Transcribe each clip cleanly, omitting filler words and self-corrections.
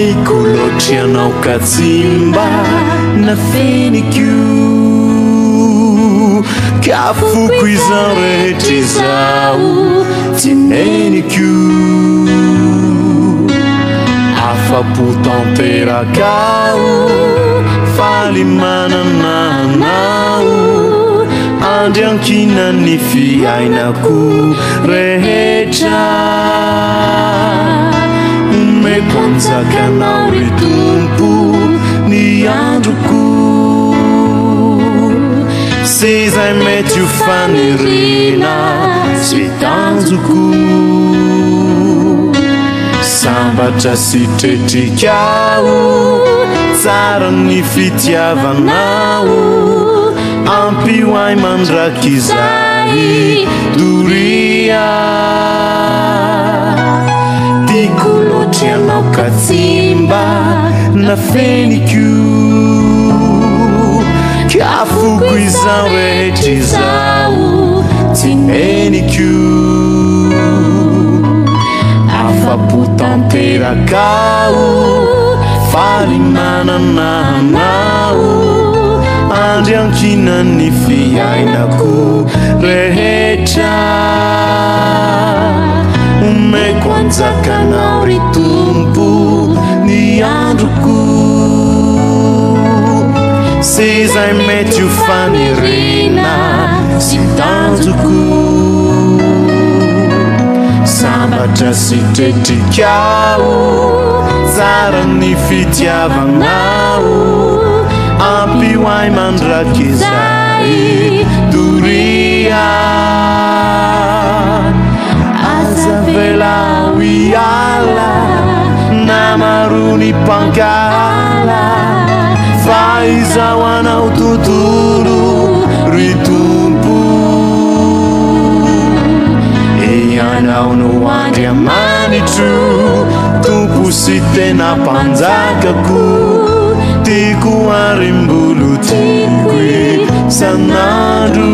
Tikolotrianao katsimba na feniko kafoko izao rehetra izao tsy neniko afapo tanterakao faly manananao andriankina ny fiainako rehetra mekonzakanao ry tompo ny androko se zay mety ho fanirina sy tanjoko sambatra sitretrikao tsara ny fitiavanao ampioay mandraky zay doria tikolotrianao katsimba na feniko kafoko izao rehetra izao tsy neniko afapo tanterakao faly manananao andriankina ny fiainako rehetra omeko anjakanao ry tompo ny androko se zay mety ho fanirina sy tanjoko sambatra sitretrikao tsara ny fitiavanao ampioay mandraky zay doria azavelao iala namarony pankala fa izao anao tontolo ry tompo ianao no andriamanitro tompo sy tena mpanjakako tiko arimbolo tiko sanandro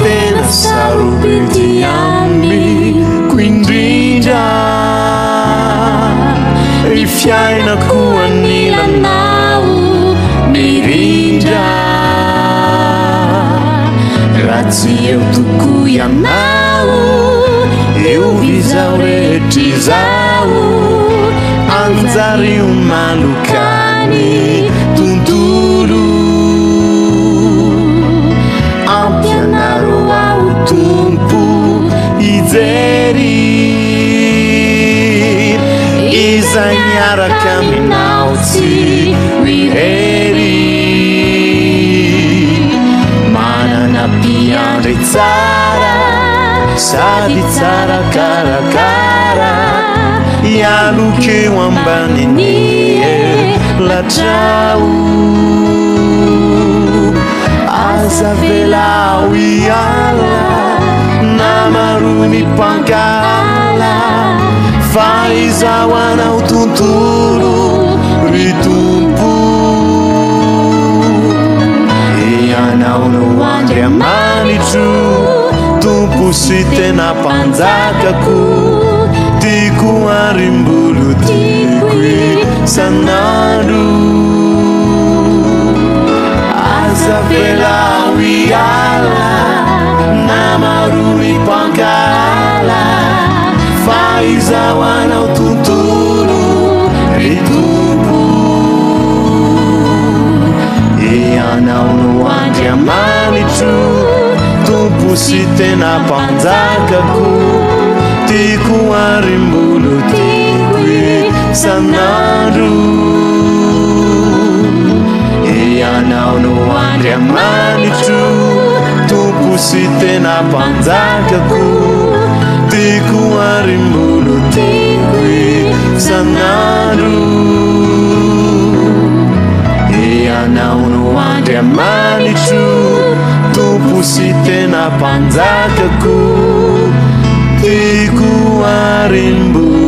tena sarobety amby quindrinja fiainako anilanao mirindra raha tsy eo toko ianao eo izao rehetra izao anjary ho malokany tontolo ampianaro ao tompo ijery izay miaraka aminao tsy mihery manana mpiandry tsara sady tsara karakara ialokeo ambaniny latrao azavelao iala namarony pankala fa izao anao tontolo ry tompo ianao no andriamanitro tompo sy tena mpanjakako tiko arimbolo tiko sanandro azavelao iala namarony pankala fa izao anao tontolo ry tompo ianao no andriamanitro tompo sy tena mpanjakako tiko arimbolo tiko sanandro ianao no andriamanitro tompo sy tena mpanjakako tiko arimbolo tiko sanandro ianao no andriamanitro tompo sy tena mpanjakako tiko arimbolo